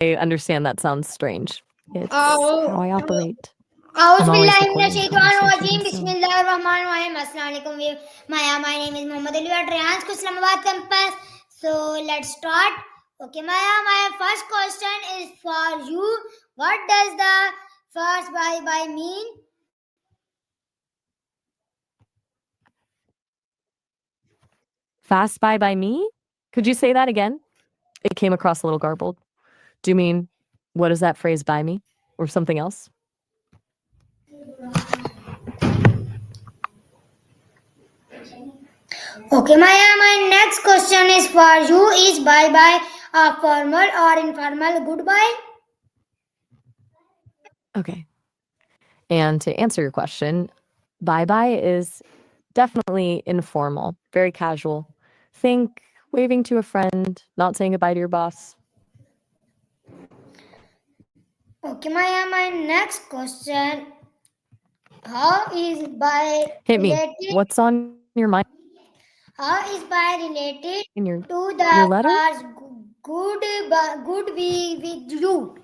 understand that sounds strange. It's Oh, how I operate. I'm always recording Auzubillahiminash-shaytanir-rajim. conversations, so Bismillahir-rahmanir-rahim. Assalamualaikum. Maya, my name is Mohammed Ali. We are Trans Islamabad campus. So let's start. Okay, Maya, my first question is for you. What does the first bye-bye mean? fast by me? Could you say that again? It came across a little garbled. Do you mean, what does that phrase by me? Or something else? Okay, Maya, my next question is for you. Is bye-bye a formal or informal goodbye? Okay. And to answer your question, bye bye is definitely informal, very casual. Think waving to a friend, not saying goodbye to your boss. Okay, Maya, my next question. How is bye Hit me. related? What's on your mind How is bye related in to your the letter? past good be with you?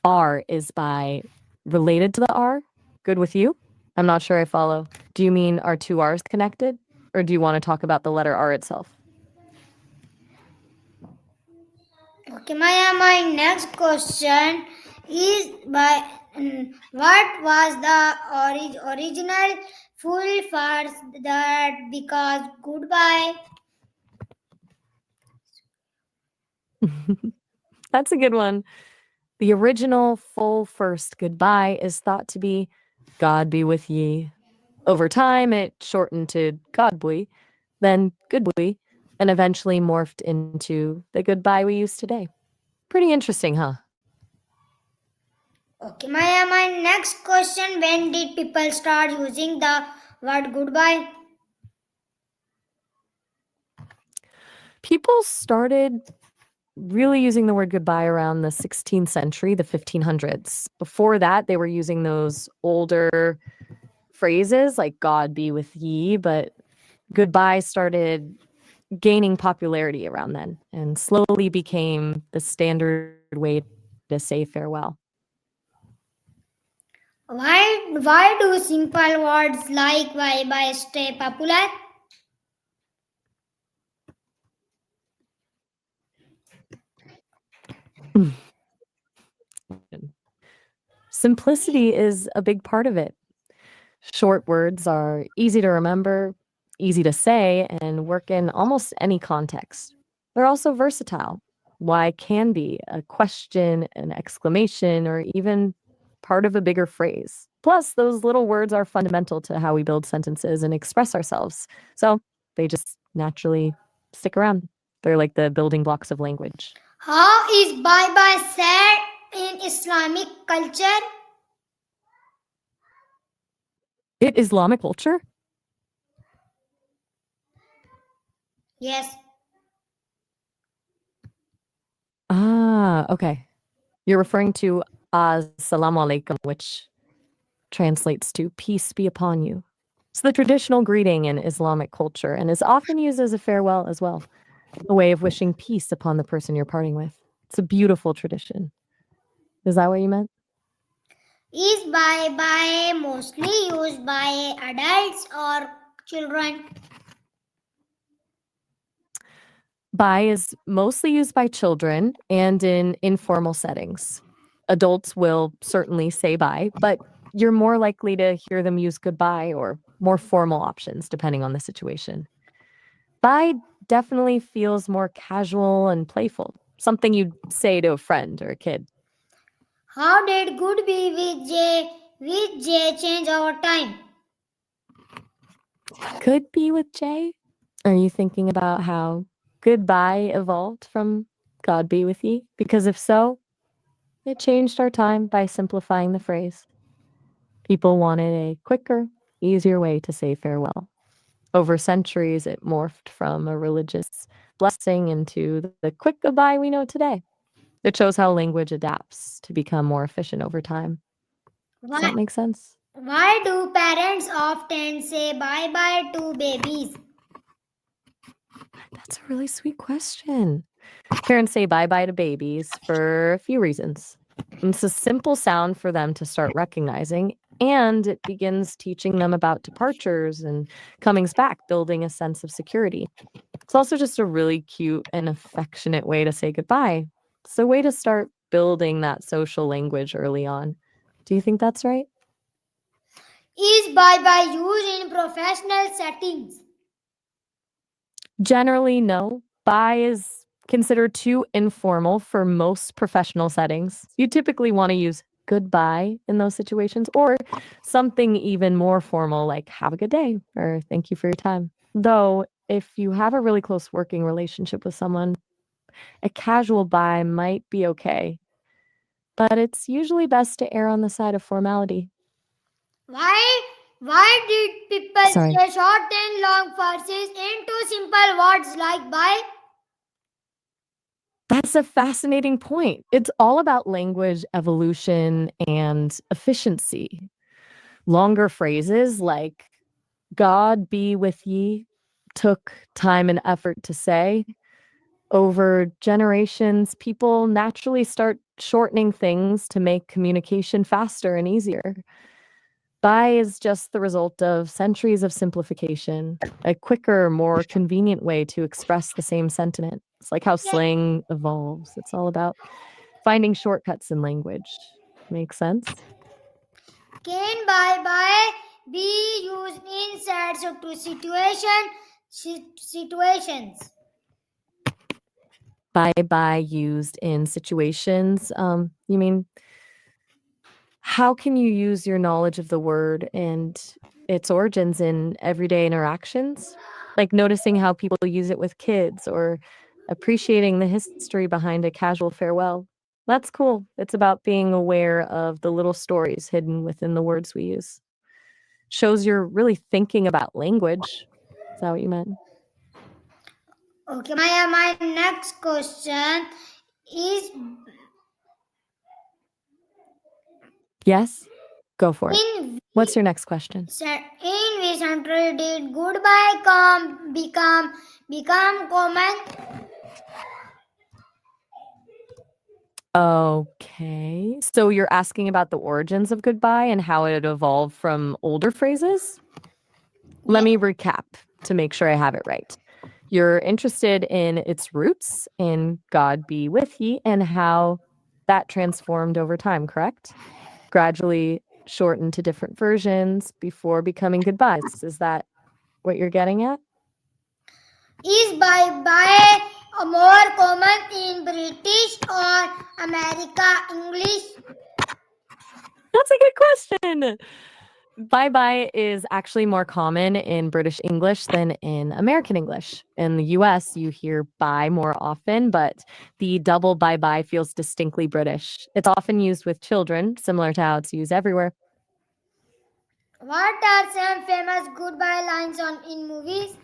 R is by related to the R. Good with you? I'm not sure I follow. Do you mean are two R's connected? Or do you want to talk about the letter R itself? Okay, Maya, my next question is what was the original full force that because goodbye? That's a good one. The original full first goodbye is thought to be God be with ye. Over time, it shortened to God bui, then good bui, and eventually morphed into the goodbye we use today. Pretty interesting, huh? Okay, Maya, my next question, when did people start using the word goodbye? People started really using the word goodbye around the 16th century, the 1500s. Before that, they were using those older phrases like God be with ye, but goodbye started gaining popularity around then and slowly became the standard way to say farewell. Why do simple words like bye stay popular? Simplicity is a big part of it. Short words are easy to remember, easy to say, and work in almost any context. They're also versatile. Why can be a question, an exclamation, or even part of a bigger phrase. Plus, those little words are fundamental to how we build sentences and express ourselves. So they just naturally stick around. They're like the building blocks of language. How is bye said in Islamic culture? It Islamic culture? Yes. Okay. You're referring to Assalamu alaikum, which translates to peace be upon you. It's the traditional greeting in Islamic culture and is often used as a farewell as well, a way of wishing peace upon the person you're parting with. It's a beautiful tradition. Is that what you meant? Is bye mostly used by adults or children? Bye is mostly used by children and in informal settings. Adults will certainly say bye, but you're more likely to hear them use goodbye or more formal options depending on the situation. Bye definitely feels more casual and playful, something you'd say to a friend or a kid. How did good be with J change over time? Could be with Jay. Are you thinking about how goodbye evolved from God be with ye? Because if so, it changed our time by simplifying the phrase. People wanted a quicker, easier way to say farewell. Over centuries, it morphed from a religious blessing into the quick goodbye we know today. It shows how language adapts to become more efficient over time. Does Why, that make sense? why do parents often say bye to babies? That's a really sweet question. Parents say bye bye to babies for a few reasons. It's a simple sound for them to start recognizing, and it begins teaching them about departures and comings back, building a sense of security. It's also just a really cute and affectionate way to say goodbye. It's a way to start building that social language early on. Do you think that's right? Is bye bye used in professional settings? Generally, no. Bye is considered too informal for most professional settings. You typically want to use goodbye in those situations or something even more formal like have a good day or thank you for your time. Though, if you have a really close working relationship with someone, a casual bye might be okay, but it's usually best to err on the side of formality. Why? Why did people Sorry. say short and long phrases into simple words like bye? That's a fascinating point. It's all about language evolution and efficiency. Longer phrases like "God be with ye" took time and effort to say. Over generations, people naturally start shortening things to make communication faster and easier. Bye is just the result of centuries of simplification, a quicker, more convenient way to express the same sentiment. It's like how slang evolves. It's all about finding shortcuts in language. Make sense? Can bye bye be used in sad situations? Bye used in situations. You mean how can you use your knowledge of the word and its origins in everyday interactions? Like noticing how people use it with kids or appreciating the history behind a casual farewell. That's cool. It's about being aware of the little stories hidden within the words we use. Shows you're really thinking about language. Is that what you meant? Okay, my next question is Yes? Go for it. in What's your next question? in which country did goodbye become common? Okay. So you're asking about the origins of goodbye and how it evolved from older phrases? Let Yes. me recap to make sure I have it right. You're interested in its roots in God be with ye and how that transformed over time, correct? Gradually shortened to different versions before becoming goodbyes. Is that what you're getting at? Is bye bye more common in British or America English? That's a good question. Bye bye is actually more common in British English than in American English. In the US, you hear bye more often, but the double bye bye feels distinctly British. It's often used with children, similar to how it's used everywhere. What are some famous goodbye lines in movies?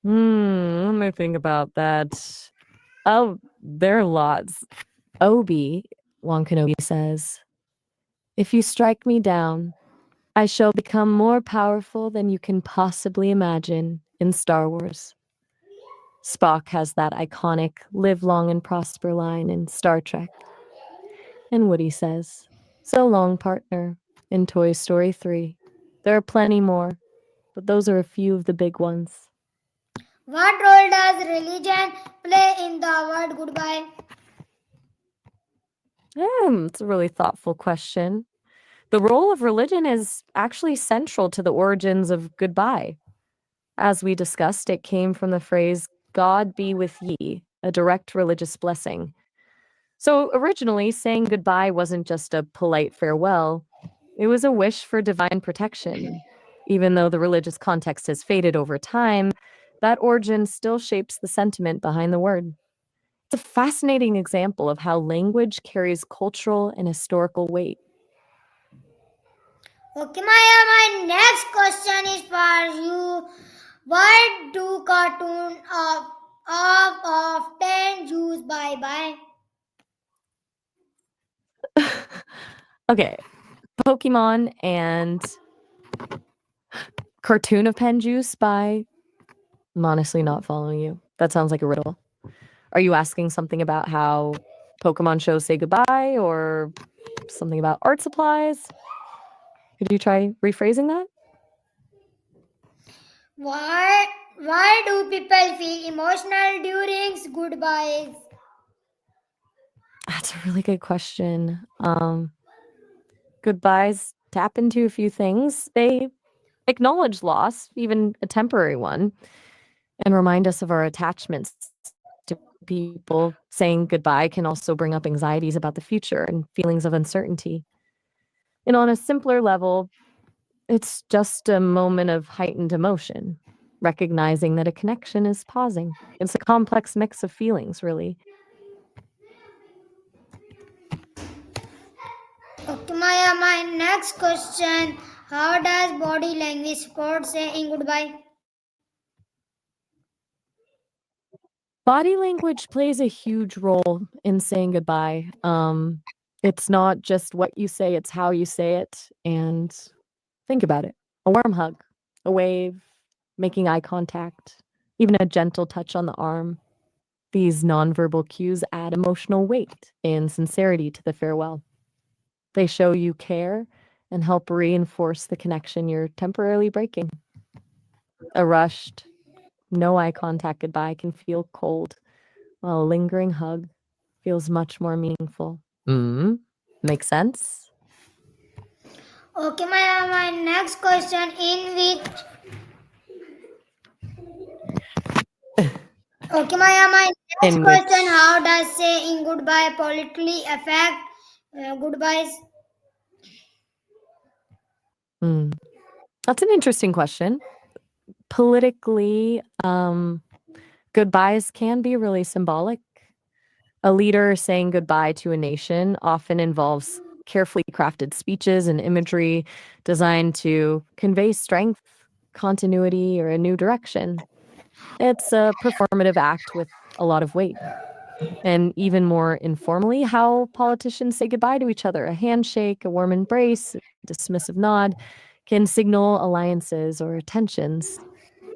Let me think about that. Oh, there are lots. Obi, Wan Kenobi says, "If you strike me down, I shall become more powerful than you can possibly imagine" in Star Wars. Spock has that iconic "live long and prosper" line in Star Trek. And Woody says, "So long, partner" in Toy Story 3. There are plenty more, but those are a few of the big ones. What role does religion play in the word goodbye? It's a really thoughtful question. The role of religion is actually central to the origins of goodbye. As we discussed, it came from the phrase, "God be with ye," a direct religious blessing. So originally, saying goodbye wasn't just a polite farewell, it was a wish for divine protection. Even though the religious context has faded over time, that origin still shapes the sentiment behind the word. It's a fascinating example of how language carries cultural and historical weight. Okay, Maya, my next question is for you. What do cartoon of often use bye bye? Okay, Pokemon and Cartoon of Pen Juice by I'm honestly not following you. That sounds like a riddle. Are you asking something about how Pokemon shows say goodbye or something about art supplies? Could you try rephrasing that? Why why do people feel emotional during goodbyes? That's a really good question. Goodbyes tap into a few things. They acknowledge loss, even a temporary one, and remind us of our attachments to people. Saying goodbye can also bring up anxieties about the future and feelings of uncertainty. And on a simpler level, it's just a moment of heightened emotion, recognizing that a connection is pausing. It's a complex mix of feelings, really. Okay, Maya, my next question. How does body language support saying goodbye? Body language plays a huge role in saying goodbye. It's not just what you say, it's how you say it. And think about it, a warm hug, a wave, making eye contact, even a gentle touch on the arm. These nonverbal cues add emotional weight and sincerity to the farewell. They show you care and help reinforce the connection you're temporarily breaking. A rushed, no eye contact goodbye can feel cold, while a lingering hug feels much more meaningful. Makes sense? Okay, my next question my next In question. which How does saying goodbye politically affect goodbyes? mm, that's an interesting question. Politically, goodbyes can be really symbolic. A leader saying goodbye to a nation often involves carefully crafted speeches and imagery designed to convey strength, continuity, or a new direction. It's a performative act with a lot of weight. And even more informally, how politicians say goodbye to each other. A handshake, a warm embrace, a dismissive nod can signal alliances or tensions.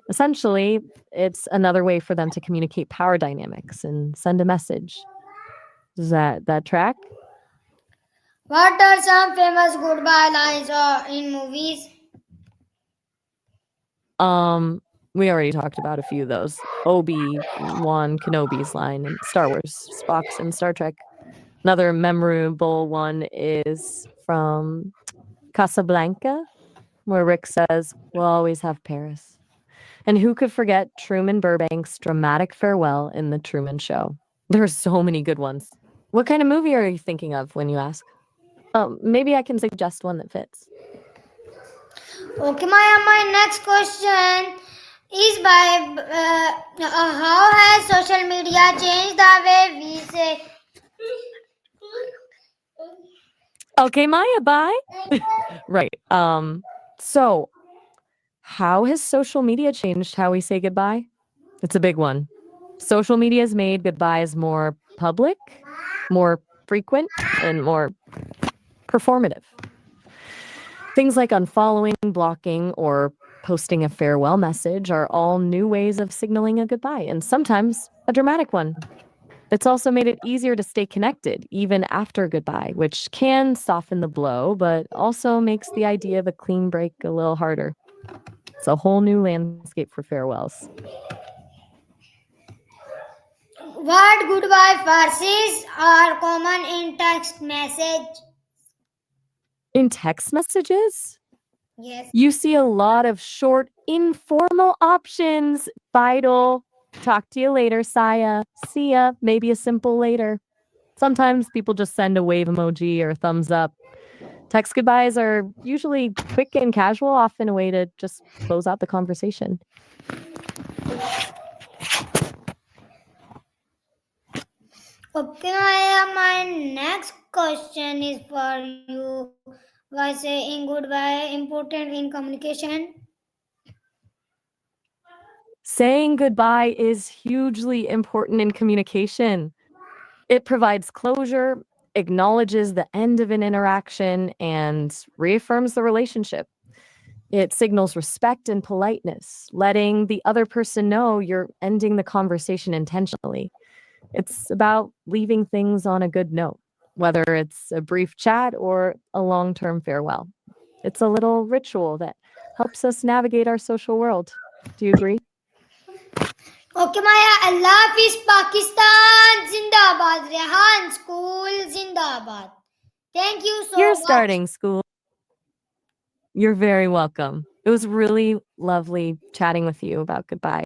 Essentially, it's another way for them to communicate power dynamics and send a message. Does that track? What are some famous goodbye lines in movies? We already talked about a few of those. Obi-Wan Kenobi's line in Star Wars, Spock's in Star Trek. Another memorable one is from Casablanca, where Rick says, "We'll always have Paris." And who could forget Truman Burbank's dramatic farewell in The Truman Show? There are so many good ones. What kind of movie are you thinking of when you ask? Maybe I can suggest one that fits. Okay, my next question is how has social media changed the way we say Okay, Maya, bye. Right. So how has social media changed how we say goodbye? It's a big one. Social media has made goodbyes more public, more frequent, and more performative. Things like unfollowing, blocking, or posting a farewell message are all new ways of signaling a goodbye, and sometimes a dramatic one. It's also made it easier to stay connected, even after goodbye, which can soften the blow, but also makes the idea of a clean break a little harder. It's a whole new landscape for farewells. what goodbye phrases are common in text message? In text messages, Yes. you see a lot of short, informal options. Vital, talk to you later, Saya. See ya, maybe a simple later. Sometimes people just send a wave emoji or a thumbs up. Text goodbyes are usually quick and casual, often a way to just close out the conversation. Okay, Maya, my next question is for you. Why saying goodbye important in communication? Saying goodbye is hugely important in communication. It provides closure, acknowledges the end of an interaction, and reaffirms the relationship. It signals respect and politeness, letting the other person know you're ending the conversation intentionally. It's about leaving things on a good note, whether it's a brief chat or a long term farewell. It's a little ritual that helps us navigate our social world. Do you agree? Okay, Maya. Allah Hafiz Pakistan Zindabad. Rehan School Zindabad. Thank you so You're much. starting school. You're very welcome. It was really lovely chatting with you about goodbye.